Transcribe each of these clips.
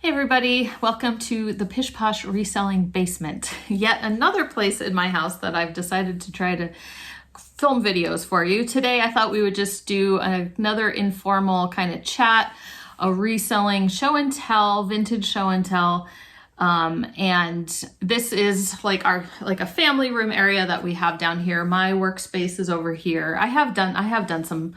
Hey everybody, welcome to the Pish Posh Reselling Basement. Yet another place in my house that I've decided to try to film videos for you. Today I thought we would just do another informal kind of chat, a reselling show and tell, vintage show and tell. And this is like a family room area that we have down here. My workspace is over here. I have done some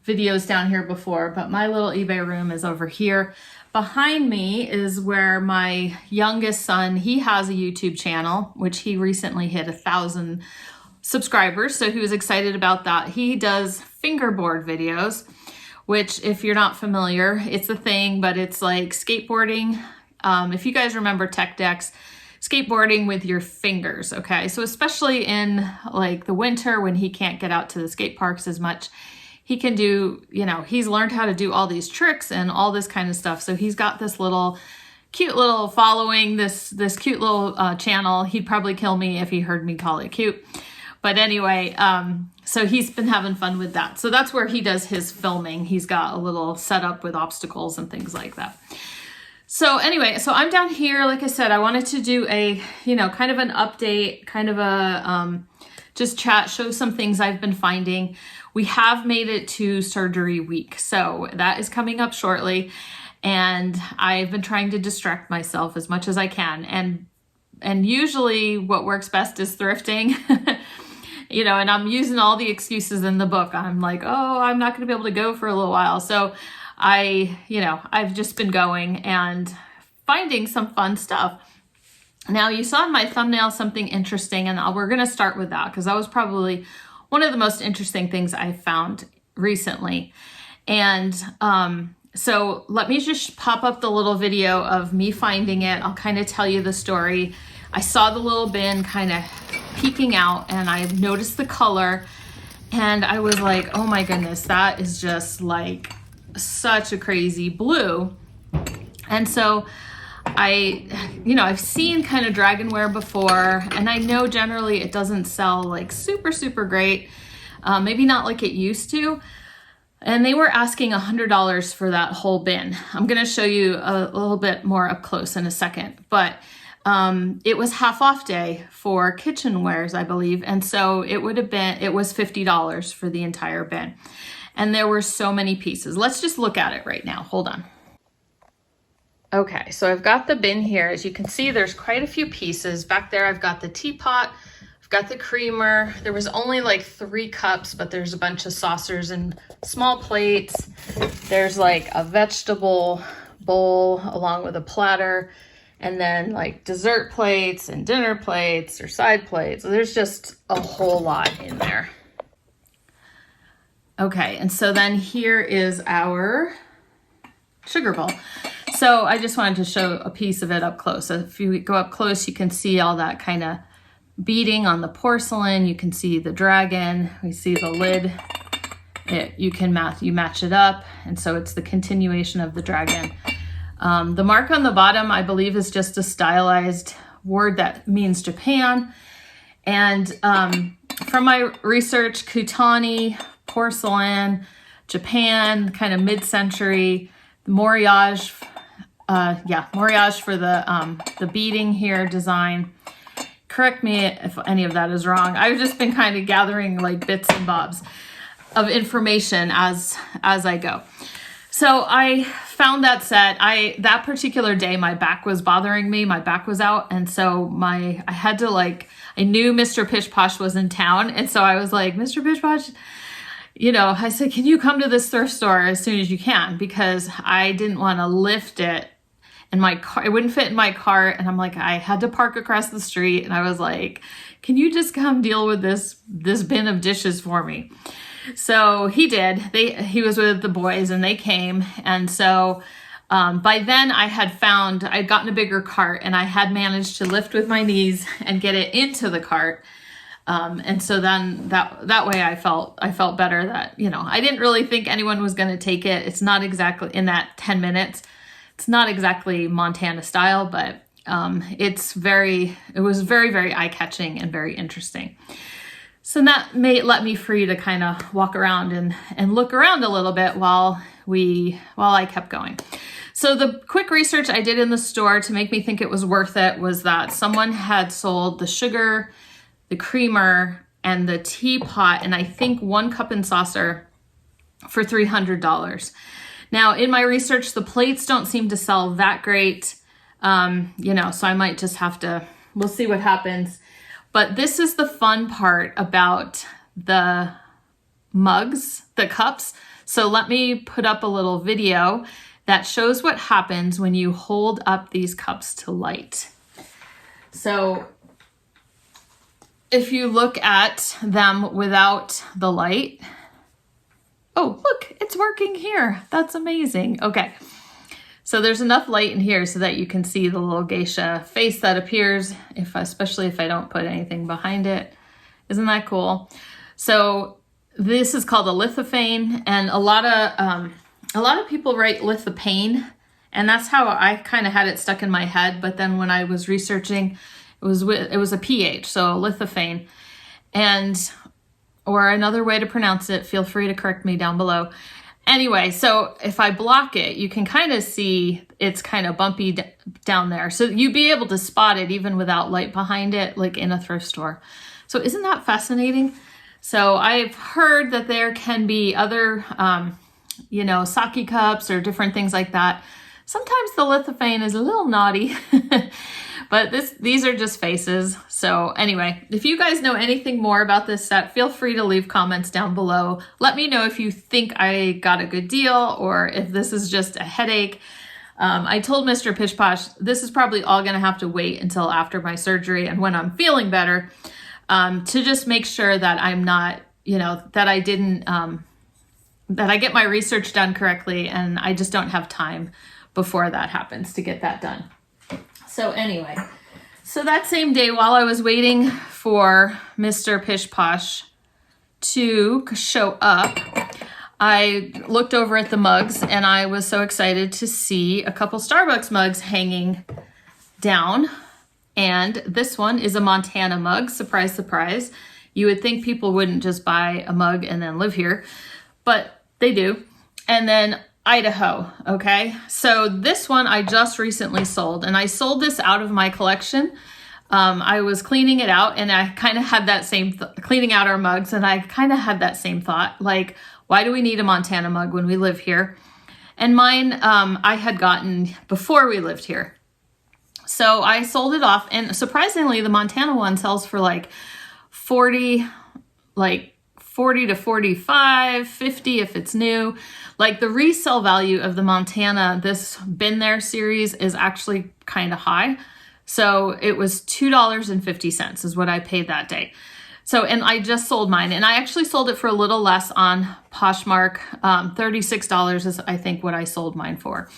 videos down here before, but my little eBay room is over here. Behind me is where my youngest son, he has a YouTube channel, which he recently hit 1,000 subscribers. So he was excited about that. He does fingerboard videos, which if you're not familiar, it's a thing, but it's like skateboarding. If you guys remember tech decks, skateboarding with your fingers. Okay. So especially in like the winter when he can't get out to the skate parks as much, he can do, he's learned how to do all these tricks and all this kind of stuff. So he's got this cute little following, this cute little channel. He'd probably kill me if he heard me call it cute. But anyway, so he's been having fun with that. So that's where he does his filming. He's got a little setup with obstacles and things like that. So anyway, so I'm down here. Like I said, I wanted to do a, kind of an update, kind of a just chat, show some things I've been finding. We have made it to surgery week, so that is coming up shortly, and I've been trying to distract myself as much as I can, and usually what works best is thrifting, and I'm using all the excuses in the book. I'm like, oh, I'm not going to be able to go for a little while, so I've just been going and finding some fun stuff. Now, you saw in my thumbnail something interesting, and we're going to start with that because that was probably one of the most interesting things I found recently. And so let me just pop up the little video of me finding it. I'll kind of tell you the story. I saw the little bin kind of peeking out, and I noticed the color, and I was like, oh my goodness, that is just like such a crazy blue. And so I've seen kind of dragonware before, and I know generally it doesn't sell like super, super great. Maybe not like it used to. And they were asking $100 for that whole bin. I'm going to show you a little bit more up close in a second, but it was half off day for kitchenwares, I believe. And so it was $50 for the entire bin. And there were so many pieces. Let's just look at it right now. Hold on. Okay, so I've got the bin here. As you can see, there's quite a few pieces. Back there, I've got the teapot, I've got the creamer. There was only like 3 cups, but there's a bunch of saucers and small plates. There's like a vegetable bowl along with a platter, and then like dessert plates and dinner plates or side plates. So there's just a whole lot in there. Okay, and so then here is our sugar bowl. So I just wanted to show a piece of it up close. So if you go up close, you can see all that kind of beading on the porcelain. You can see the dragon. We see the lid. You match it up. And so it's the continuation of the dragon. The mark on the bottom, I believe, is just a stylized word that means Japan. And from my research, Kutani, porcelain, Japan, kind of mid-century, Moriage, Moriage for the beading here design. Correct me if any of that is wrong. I've just been kind of gathering like bits and bobs of information as I go. So I found that set. That particular day, my back was bothering me. My back was out, and so I knew Mr. Pish Posh was in town, and so I was like, Mr. Pish Posh, I said, can you come to this thrift store as soon as you can? Because I didn't want to lift it in my car. It wouldn't fit in my cart. And I'm like, I had to park across the street. And I was like, can you just come deal with this bin of dishes for me? So he did. He was with the boys and they came. And so by then I'd gotten a bigger cart, and I had managed to lift with my knees and get it into the cart. And so then that way I felt better that, I didn't really think anyone was going to take it. It's not exactly in that 10 minutes. It's not exactly Montana style, but it was very, very eye-catching and very interesting. So that let me free to kind of walk around and look around a little bit while I kept going. So the quick research I did in the store to make me think it was worth it was that someone had sold the sugar, the creamer, and the teapot, and I think 1 cup and saucer for $300. Now, in my research, the plates don't seem to sell that great, you know, so I might just have to, we'll see what happens. But this is the fun part about the mugs, the cups. So let me put up a little video that shows what happens when you hold up these cups to light. So if you look at them without the light, oh, look, it's working here. That's amazing. Okay. So there's enough light in here so that you can see the little geisha face that appears, especially if I don't put anything behind it. Isn't that cool? So this is called a lithophane, and a lot of people write lithophane, and that's how I kind of had it stuck in my head. But then when I was researching, it was a PH, so lithophane, or another way to pronounce it. Feel free to correct me down below. Anyway, so if I block it, you can kind of see it's kind of bumpy down there. So you'd be able to spot it even without light behind it, like in a thrift store. So isn't that fascinating? So I've heard that there can be other, you know, sake cups or different things like that. Sometimes the lithophane is a little naughty, but these are just faces. So anyway, if you guys know anything more about this set, feel free to leave comments down below. Let me know if you think I got a good deal or if this is just a headache. I told Mr. Pish Posh, this is probably all gonna have to wait until after my surgery and when I'm feeling better, to just make sure that I'm not, you know, that I didn't, that I get my research done correctly, and I just don't have time before that happens to get that done. So anyway, so that same day while I was waiting for Mr. Pish Posh to show up, I looked over at the mugs and I was so excited to see a couple Starbucks mugs hanging down. And this one is a Montana mug. Surprise, surprise. You would think people wouldn't just buy a mug and then live here, but they do. And then Idaho, okay? So this one I just recently sold, and I sold this out of my collection. I was cleaning it out, and I kind of had that same, cleaning out our mugs, and I kind of had that same thought, like, why do we need a Montana mug when we live here? And mine, I had gotten before we lived here. So I sold it off, and surprisingly, the Montana one sells for like 40 to 45, 50 if it's new. Like the resale value of the Montana, this Been There series, is actually kind of high. So it was $2.50 is what I paid that day. So, and I just sold mine, and I actually sold it for a little less on Poshmark. $36 is I think what I sold mine for.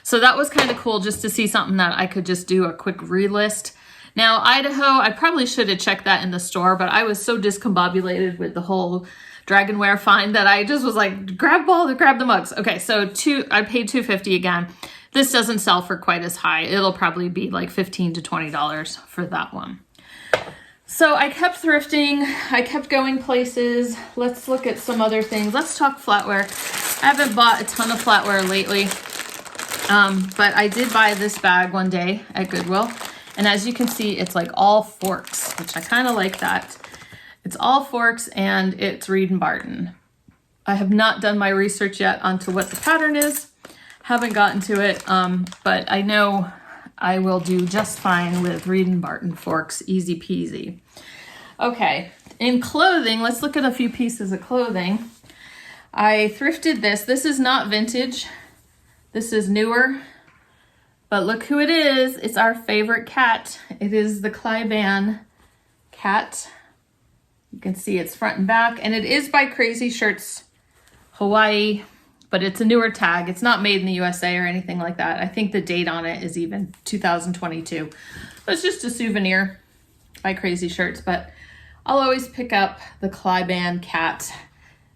So that was kind of cool just to see something that I could just do a quick relist. Now, Idaho, I probably should have checked that in the store, but I was so discombobulated with the whole Dragonware find that I just was like, grab the mugs. Okay, so I paid $2.50 again. This doesn't sell for quite as high. It'll probably be like $15 to $20 for that one. So I kept thrifting. I kept going places. Let's look at some other things. Let's talk flatware. I haven't bought a ton of flatware lately, but I did buy this bag one day at Goodwill. And as you can see, it's like all forks, which I kind of like that. It's all forks and it's Reed & Barton. I have not done my research yet onto what the pattern is. Haven't gotten to it, but I know I will do just fine with Reed & Barton forks, easy peasy. Okay, in clothing, let's look at a few pieces of clothing. I thrifted this. This is not vintage. This is newer. But look who it is. It's our favorite cat. It is the Clyban cat. You can see it's front and back, and it is by Crazy Shirts Hawaii, but it's a newer tag. It's not made in the USA or anything like that. I think the date on it is even 2022. But it's just a souvenir by Crazy Shirts, but I'll always pick up the Clyban cat.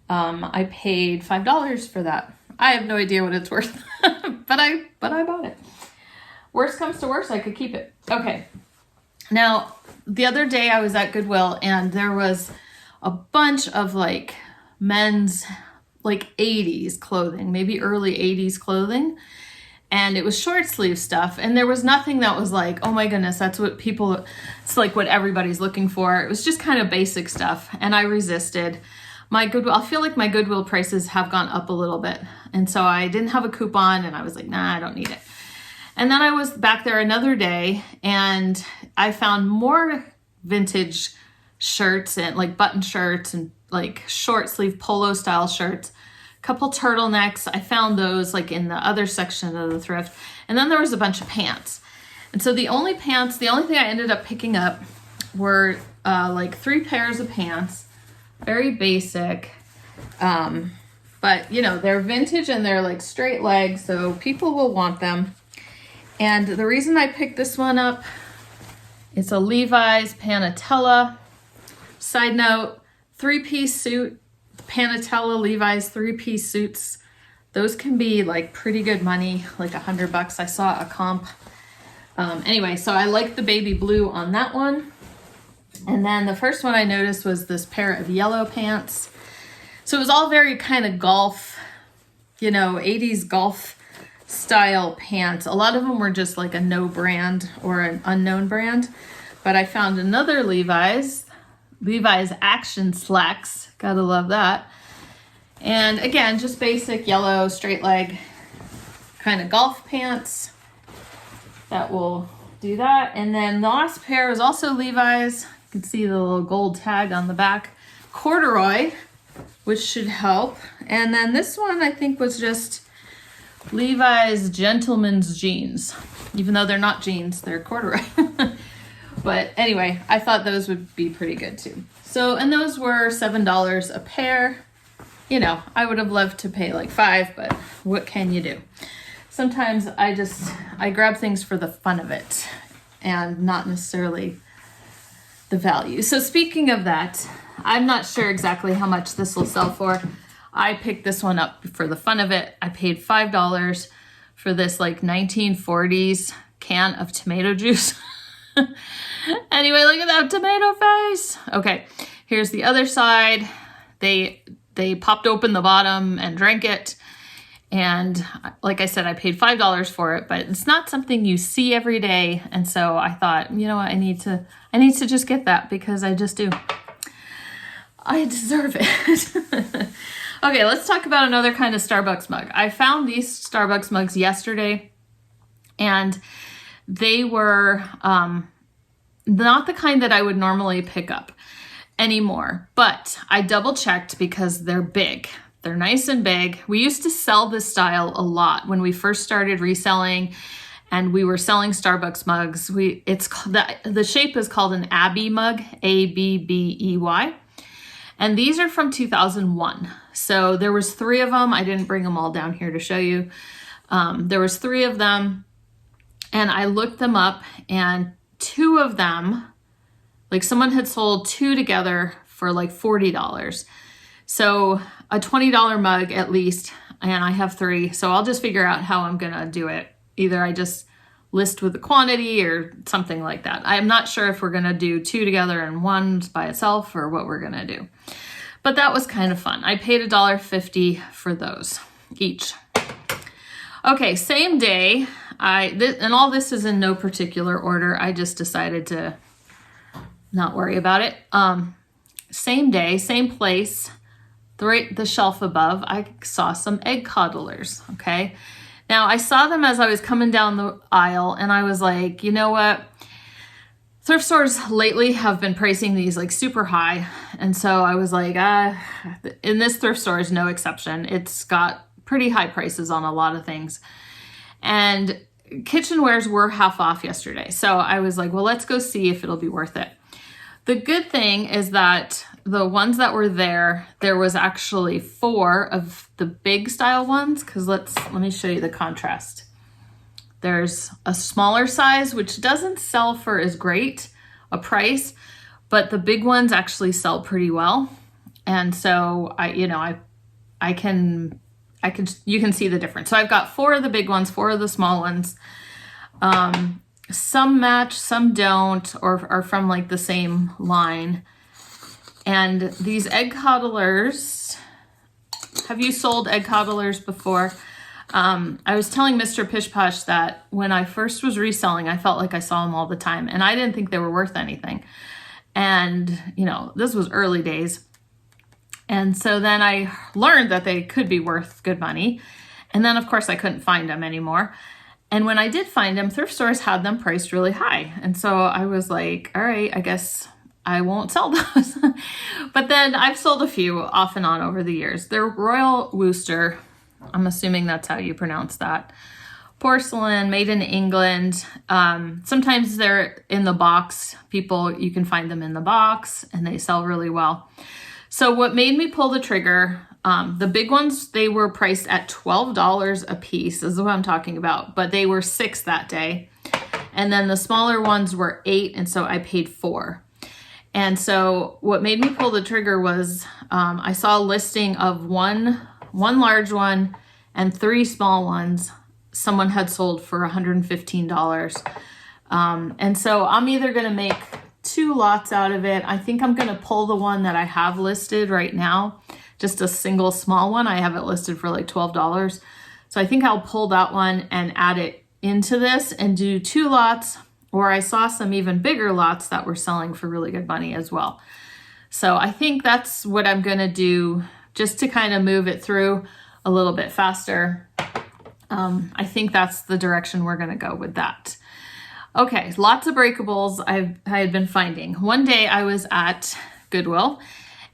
I paid $5 for that. I have no idea what it's worth, but I bought it. Worst comes to worst, I could keep it. Okay. Now, the other day I was at Goodwill and there was a bunch of like men's like 80s clothing, maybe early 80s clothing. and it was short sleeve stuff, and there was nothing that was like, oh my goodness, that's what people, it's like what everybody's looking for. It was just kind of basic stuff, and I resisted. My Goodwill, I feel like my Goodwill prices have gone up a little bit, and so I didn't have a coupon, and I was like, nah, I don't need it. And then I was back there another day, and I found more vintage shirts and like button shirts and like short sleeve polo style shirts, a couple turtlenecks. I found those like in the other section of the thrift. And then there was a bunch of pants. And so the only thing I ended up picking up were like 3 pairs of pants, very basic. But you know, they're vintage and they're like straight legs, so people will want them. And the reason I picked this one up, it's a Levi's Panatella. Side note, 3-piece suit, Panatella Levi's 3-piece suits. Those can be like pretty good money, like $100. I saw a comp. Anyway, so I like the baby blue on that one. And then the first one I noticed was this pair of yellow pants. So it was all very kind of golf, you know, 80s golf style pants. A lot of them were just like a no brand or an unknown brand. But I found another Levi's Action Slacks. Gotta love that. And again, just basic yellow straight leg kind of golf pants. That will do that. And then the last pair was also Levi's. You can see the little gold tag on the back. Corduroy, which should help. And then this one I think was just Levi's Gentleman's Jeans. Even though they're not jeans, they're corduroy. But anyway, I thought those would be pretty good too. So, and those were $7 a pair. You know, I would have loved to pay like $5, but what can you do? Sometimes I grab things for the fun of it and not necessarily the value. So speaking of that, I'm not sure exactly how much this will sell for. I picked this one up for the fun of it. I paid $5 for this like 1940s can of tomato juice. Anyway, look at that tomato face. Okay, here's the other side. They popped open the bottom and drank it. And like I said, I paid $5 for it, but it's not something you see every day. And so I thought, you know what, I need to just get that because I just do. I deserve it. Okay, let's talk about another kind of Starbucks mug. I found these Starbucks mugs yesterday, and they were not the kind that I would normally pick up anymore, but I double checked because they're big. They're nice and big. We used to sell this style a lot when we first started reselling, and we were selling Starbucks mugs. The shape is called an Abbey mug, Abbey. And these are from 2001. So there was 3 of them. I didn't bring them all down here to show you. There was 3 of them, and I looked them up, and 2 of them, like someone had sold 2 together for like $40. So a $20 mug at least, and I have 3. So I'll just figure out how I'm gonna do it. Either I just list with the quantity or something like that. I'm not sure if we're gonna do 2 together and 1 by itself or what we're gonna do. But that was kind of fun. I paid $1.50 for those each. Okay, same day, and all this is in no particular order. I just decided to not worry about it. Same day, same place, the shelf above, I saw some egg coddlers, okay? Now, I saw them as I was coming down the aisle, and I was like, you know what? Thrift stores lately have been pricing these like super high. And so I was like, in this thrift store is no exception. It's got pretty high prices on a lot of things. And kitchenwares were half off yesterday. So I was like, well, let's go see if it'll be worth it. The good thing is that the ones that were there was actually 4 of the big style ones, because let me show you the contrast. There's a smaller size, which doesn't sell for as great a price, but the big ones actually sell pretty well. And so you can see the difference. So I've got 4 of the big ones, 4 of the small ones. Some match, some don't, or are from like the same line. And these egg coddlers, have you sold egg coddlers before? I was telling Mr. Pish Posh that when I first was reselling, I felt like I saw them all the time and I didn't think they were worth anything. And, you know, this was early days. And so then I learned that they could be worth good money. And then of course I couldn't find them anymore. And when I did find them, thrift stores had them priced really high. And so I was like, all right, I guess I won't sell those. But then I've sold a few off and on over the years. They're Royal Worcester. I'm assuming that's how you pronounce that. Porcelain, made in England. Sometimes they're in the box. You can find them in the box and they sell really well. So what made me pull the trigger, the big ones, they were priced at $12 a piece, is what I'm talking about, but they were $6 that day. And then the smaller ones were $8, and so I paid $4. And so what made me pull the trigger was I saw a listing of one large one and 3 small ones someone had sold for $115. And so I'm either going to make 2 lots out of it. I think I'm going to pull the one that I have listed right now, just a single small one. I have it listed for like $12. So I think I'll pull that one and add it into this and do 2 lots, or I saw some even bigger lots that were selling for really good money as well. So I think that's what I'm going to do just to kind of move it through a little bit faster. I think that's the direction we're going to go with that. Okay, lots of breakables I had been finding. One day I was at Goodwill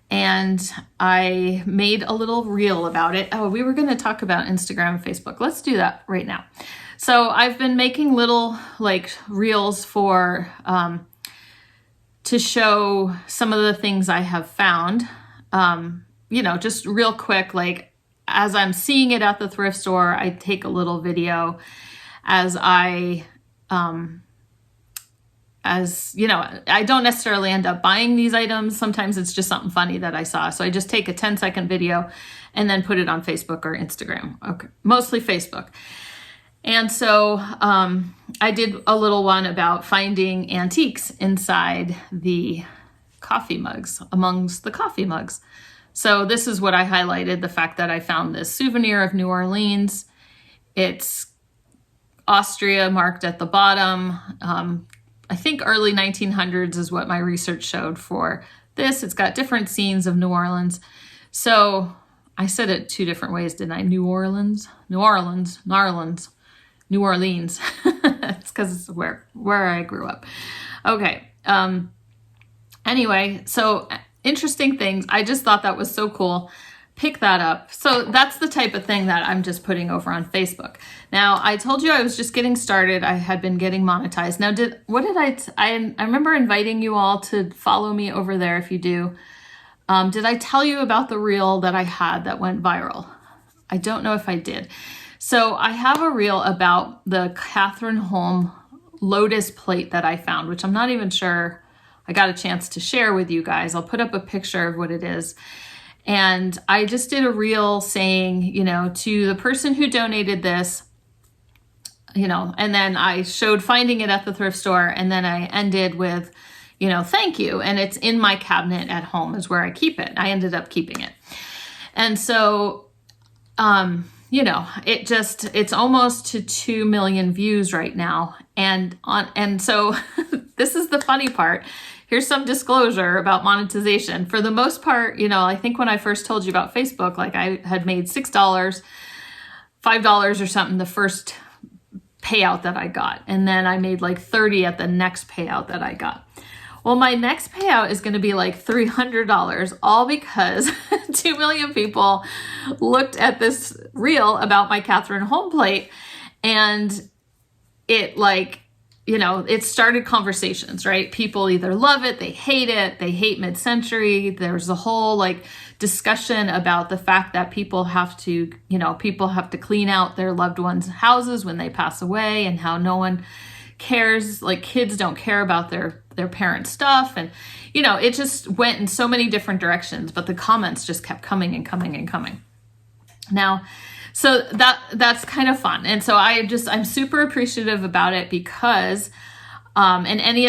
and I made a little reel about it. Oh, we were going to talk about Instagram and Facebook. Let's do that right now. So I've been making little like reels for to show some of the things I have found. You know, just real quick, like as I'm seeing it at the thrift store, I take a little video as I you know, I don't necessarily end up buying these items. Sometimes it's just something funny that I saw. So I just take a 10-second video and then put it on Facebook or Instagram. Okay, mostly Facebook. And so I did a little one about finding antiques inside the coffee mugs, amongst the coffee mugs. So this is what I highlighted, the fact that I found this souvenir of New Orleans. It's Austria marked at the bottom. I think early 1900s is what my research showed for this. It's got different scenes of New Orleans. So I said it 2 different ways, didn't I? New Orleans. It's because it's where I grew up. Okay. Anyway, so interesting things. I just thought that was so cool. Pick that up. So that's the type of thing that I'm just putting over on Facebook. Now, I told you I was just getting started. I had been getting monetized. Now, I remember inviting you all to follow me over there if you do. Did I tell you about the reel that I had that went viral? I don't know if I did. So I have a reel about the Catherine Holm Lotus plate that I found, which I'm not even sure I got a chance to share with you guys. I'll put up a picture of what it is. And I just did a reel saying, you know, to the person who donated this, you know, and then I showed finding it at the thrift store. And then I ended with, you know, thank you. And it's in my cabinet at home is where I keep it. I ended up keeping it. And so, you know, it's almost to 2 million views right now. And so this is the funny part. Here's some disclosure about monetization. For the most part, you know, I think when I first told you about Facebook, like I had made $6, $5 or something the first payout that I got. And then I made like 30 at the next payout that I got. Well, my next payout is going to be like $300, all because 2 million people looked at this reel about my Catherine Holm plate, and it like, you know, it started conversations, right? People either love it, they hate mid-century. There's a whole like discussion about the fact that people have to clean out their loved ones' houses when they pass away, and how no one cares, like kids don't care about their parents' stuff. And, you know, it just went in so many different directions, but the comments just kept coming and coming and coming. Now, so that's kind of fun. And so I'm super appreciative about it because, and any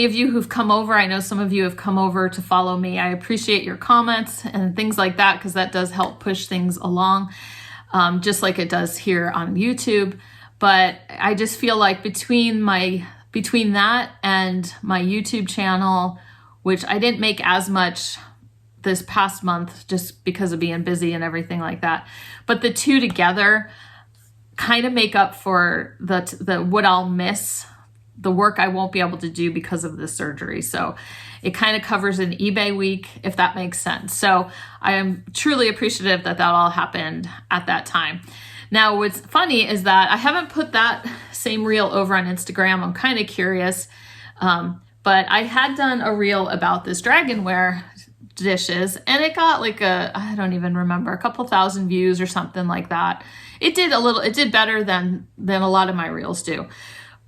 of you who've come over, I know some of you have come over to follow me. I appreciate your comments and things like that, because that does help push things along. just like it does here on YouTube. But I just feel like between that and my YouTube channel, which I didn't make as much this past month just because of being busy and everything like that, but the two together kind of make up for the what I'll miss, the work I won't be able to do because of the surgery. So it kind of covers an eBay week, if that makes sense. So I am truly appreciative that all happened at that time. Now, what's funny is that I haven't put that same reel over on Instagram. I'm kind of curious, but I had done a reel about this dragonware dishes, and it got like I don't even remember, a couple thousand views or something like that. It did better than a lot of my reels do.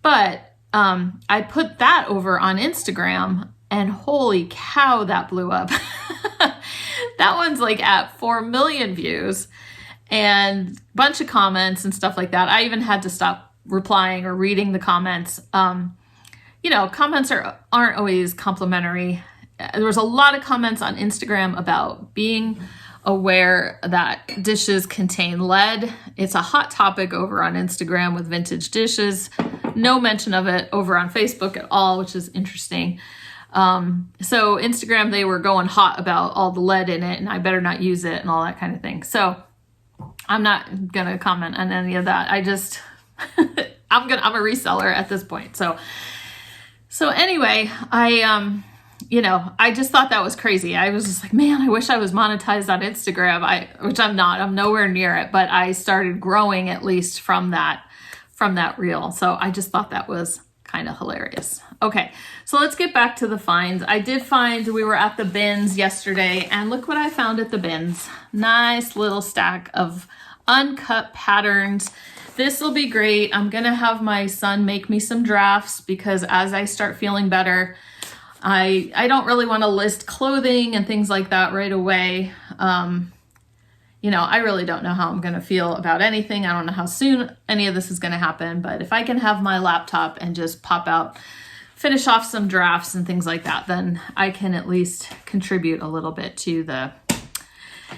But I put that over on Instagram, and holy cow, that blew up. That one's like at 4 million views and a bunch of comments and stuff like that. I even had to stop replying or reading the comments. Comments aren't always complimentary. There was a lot of comments on Instagram about being aware that dishes contain lead. It's a hot topic over on Instagram with vintage dishes. No mention of it over on Facebook at all, which is interesting. So Instagram, they were going hot about all the lead in it and I better not use it and all that kind of thing. So I'm not going to comment on any of that. I just, I'm a reseller at this point. So anyway, I just thought that was crazy. I was just like, man, I wish I was monetized on Instagram, which I'm not. I'm nowhere near it, but I started growing at least from that reel. So I just thought that was kind of hilarious. Okay, so let's get back to the finds. We were at the bins yesterday, and look what I found at the bins. Nice little stack of uncut patterns. This will be great. I'm gonna have my son make me some drafts because as I start feeling better, I don't really want to list clothing and things like that right away. I really don't know how I'm going to feel about anything. I don't know how soon any of this is going to happen, but if I can have my laptop and just pop out, finish off some drafts and things like that, then I can at least contribute a little bit to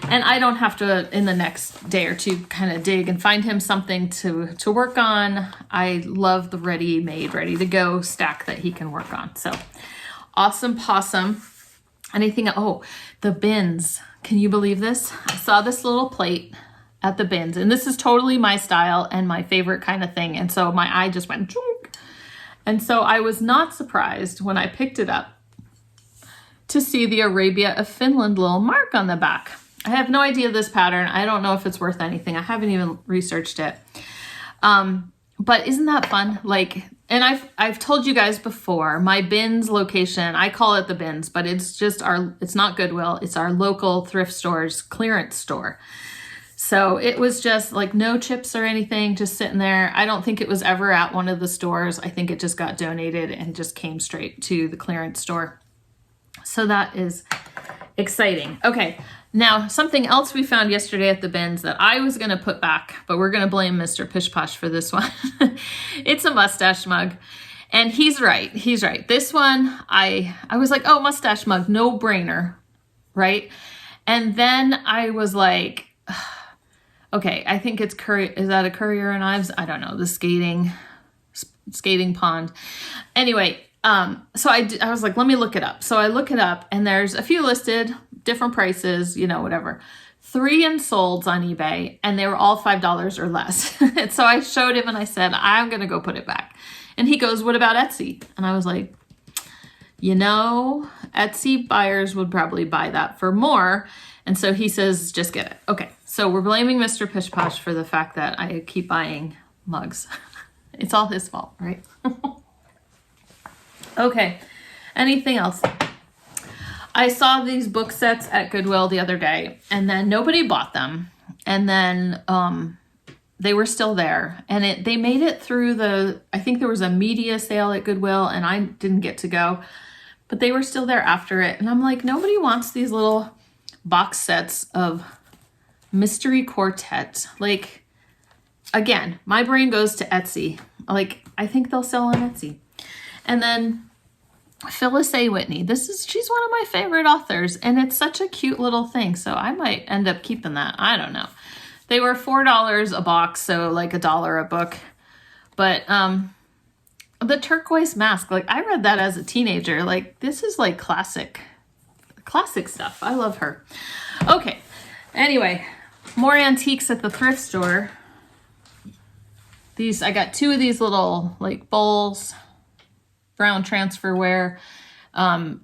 and I don't have to, in the next day or two, kind of dig and find him something to work on. I love the ready-made, ready-to-go stack that he can work on. So awesome possum. The bins. Can you believe this? I saw this little plate at the bins, and this is totally my style and my favorite kind of thing. And so my eye just went, chunk. And so I was not surprised when I picked it up to see the Arabia of Finland little mark on the back. I have no idea this pattern. I don't know if it's worth anything. I haven't even researched it. But isn't that fun? And I've told you guys before, my bins location, I call it the bins, but it's just it's not Goodwill. It's our local thrift store's clearance store. So it was just like no chips or anything, just sitting there. I don't think it was ever at one of the stores. I think it just got donated and just came straight to the clearance store. So that is exciting. Okay. Now, something else we found yesterday at the bins that I was going to put back, but we're going to blame Mr. Pish Posh for this one. It's a mustache mug. And he's right. This one, I was like, oh, mustache mug, no brainer, right? And then I was like, okay, I think it's is that a Courier and Ives? I don't know, the skating pond. Anyway, so I was like, let me look it up. So I look it up and there's a few listed, different prices, whatever. 3 and solds on eBay, and they were all $5 or less. And so I showed him and I said, I'm going to go put it back. And he goes, what about Etsy? And I was like, Etsy buyers would probably buy that for more. And so he says, just get it. Okay. So we're blaming Mr. Pish Posh for the fact that I keep buying mugs. It's all his fault, right? Okay. Anything else? I saw these book sets at Goodwill the other day, and then nobody bought them. And then they were still there. And they made it through I think there was a media sale at Goodwill, and I didn't get to go. But they were still there after it. And I'm like, nobody wants these little box sets of Mystery Quartet. Again, my brain goes to Etsy. I think they'll sell on Etsy. And then Phyllis A. Whitney. She's one of my favorite authors, and it's such a cute little thing. So I might end up keeping that. I don't know. They were $4 a box, so like $1 a book. But the turquoise mask, like I read that as a teenager. Like this is like classic stuff. I love her. Okay, anyway, more antiques at the thrift store. I got 2 of these little like bowls, brown transferware.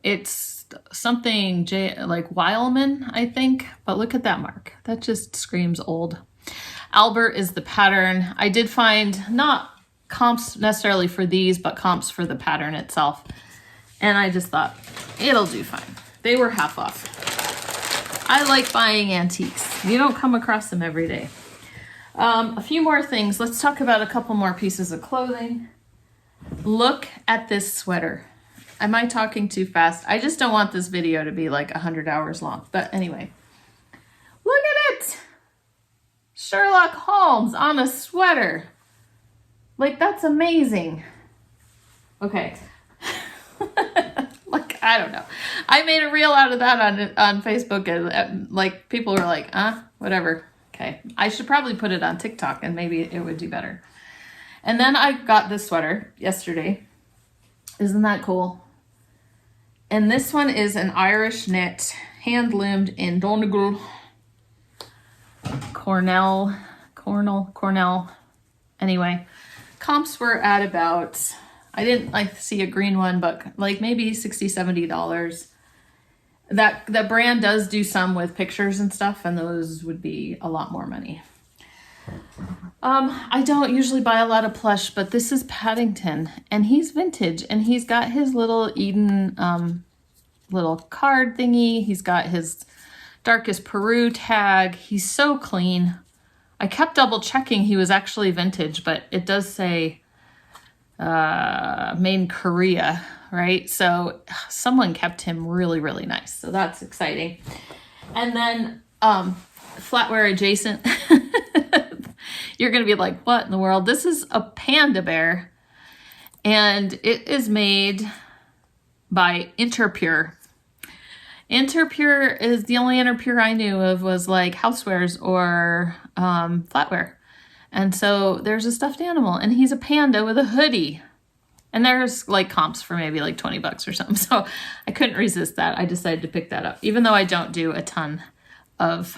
It's something like Weilman, I think, but look at that mark. That just screams old. Albert is the pattern. I did find not comps necessarily for these, but comps for the pattern itself. And I just thought it'll do fine. They were half off. I like buying antiques. You don't come across them every day. A few more things. Let's talk about a couple more pieces of clothing. Look at this sweater. Am I talking too fast? I just don't want this video to be like 100 hours long. But anyway, look at it. Sherlock Holmes on a sweater. Like, that's amazing. Okay. Like, I don't know. I made a reel out of that on Facebook, and like people were like, whatever. Okay. I should probably put it on TikTok and maybe it would do better. And then I got this sweater yesterday. Isn't that cool? And this one is an Irish knit, hand loomed in Donegal, Cornell. Anyway, comps were at about, I didn't like see a green one, but like maybe $60, $70. That brand does do some with pictures and stuff, and those would be a lot more money. I don't usually buy a lot of plush, but this is Paddington, and he's vintage, and he's got his little Eden little card thingy. He's got his Darkest Peru tag. He's so clean. I kept double checking he was actually vintage, but it does say made in Korea, right? So someone kept him really, really nice. So that's exciting. And then Flatware adjacent. You're going to be like, what in the world? This is a panda bear, and it is made by Interpure. Interpure is the only Interpure I knew of was like housewares or flatware. And so there's a stuffed animal, and he's a panda with a hoodie. And there's like comps for maybe like $20 or something. So I couldn't resist that. I decided to pick that up, even though I don't do a ton of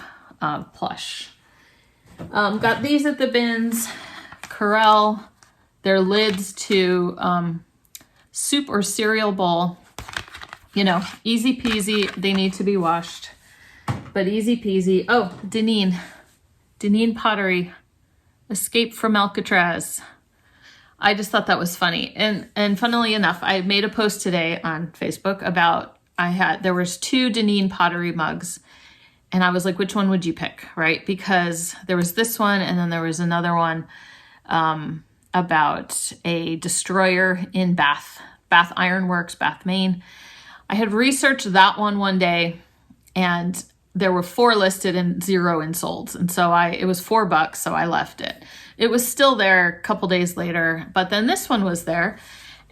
plush. Got these at the bins. Corel. They're lids to soup or cereal bowl. You know, easy peasy. They need to be washed, but easy peasy. Oh, Deneen pottery. Escape from Alcatraz. I just thought that was funny. And funnily enough, I made a post today on Facebook about, there was 2 Deneen pottery mugs, and I was like, which one would you pick, right? Because there was this one, and then there was another one about a destroyer in Bath Ironworks, Bath, Maine. I had researched that one day, and there were 4 listed and 0 in solds. And so it was $4, so I left it. It was still there a couple days later, but then this one was there.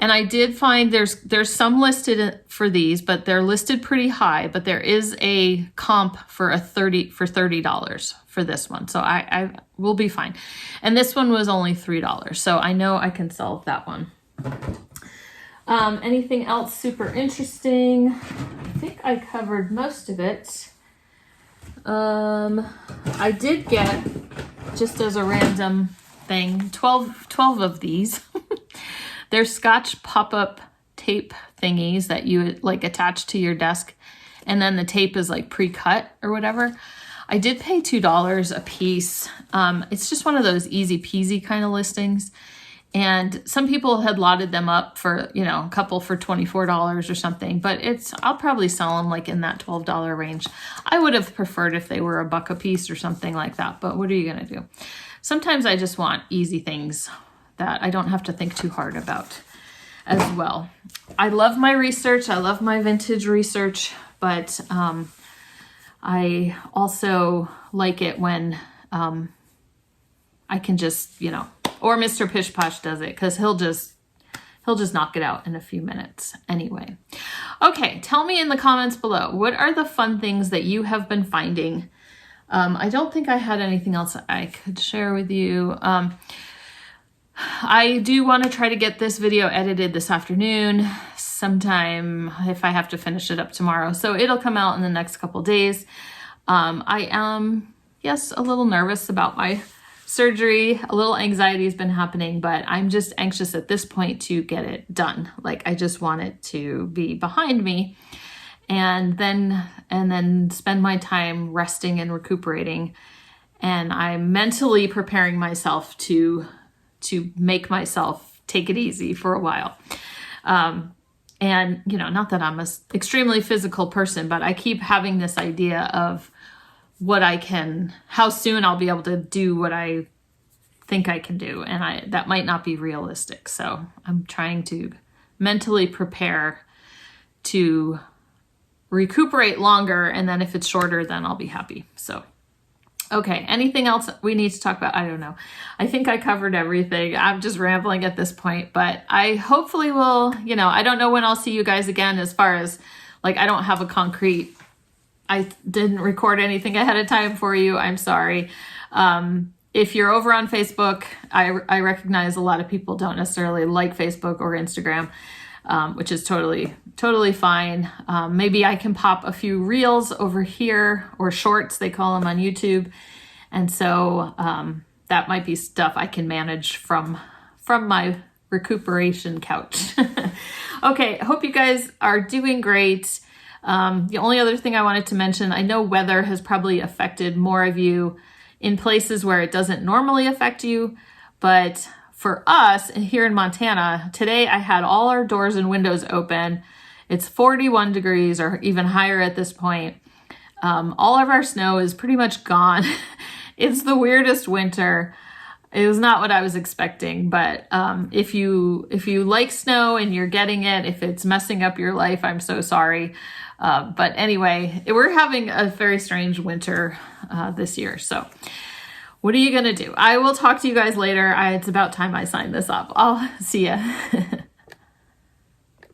And I did find there's some listed for these, but they're listed pretty high, but there is a comp for $30 for this one. So I will be fine. And this one was only $3. So I know I can sell that one. Anything else super interesting? I think I covered most of it. I did get, just as a random thing, 12 of these. They're Scotch pop-up tape thingies that you like attach to your desk, and then the tape is like pre-cut or whatever. I did pay $2 a piece. It's just one of those easy peasy kind of listings. And some people had lotted them up for, a couple for $24 or something, but I'll probably sell them like in that $12 range. I would have preferred if they were $1 a piece or something like that, but what are you going to do? Sometimes I just want easy things that I don't have to think too hard about as well. I love my research. I love my vintage research, but I also like it when I can just, or Mr. Pish Posh does it, because he'll just knock it out in a few minutes anyway. Okay, tell me in the comments below, what are the fun things that you have been finding I don't think I had anything else I could share with you. I do want to try to get this video edited this afternoon sometime if I have to finish it up tomorrow. So it'll come out in the next couple days. I am, yes, a little nervous about my surgery. A little anxiety has been happening, but I'm just anxious at this point to get it done. Like, I just want it to be behind me and then spend my time resting and recuperating. And I'm mentally preparing myself to make myself take it easy for a while. And, you know, not that I'm an extremely physical person, but I keep having this idea of how soon I'll be able to do what I think I can do. And that might not be realistic. So I'm trying to mentally prepare to recuperate longer. And then if it's shorter, then I'll be happy. So, okay. Anything else we need to talk about? I don't know. I think I covered everything. I'm just rambling at this point, but I hopefully will, you know, I don't know when I'll see you guys again, as far as like, I don't have a concrete, I didn't record anything ahead of time for you. I'm sorry. If you're over on Facebook, I recognize a lot of people don't necessarily like Facebook or Instagram, which is totally fine. Maybe I can pop a few reels over here, or shorts, they call them on YouTube. And so that might be stuff I can manage from my recuperation couch. Okay, I hope you guys are doing great. The only other thing I wanted to mention, I know weather has probably affected more of you in places where it doesn't normally affect you, but for us here in Montana, today I had all our doors and windows open. It's 41 degrees or even higher at this point. All of our snow is pretty much gone. It's the weirdest winter. It was not what I was expecting, but if you like snow and you're getting it, if it's messing up your life, I'm so sorry. But anyway, we're having a very strange winter this year. So what are you going to do? I will talk to you guys later. It's about time I sign this up. I'll see ya.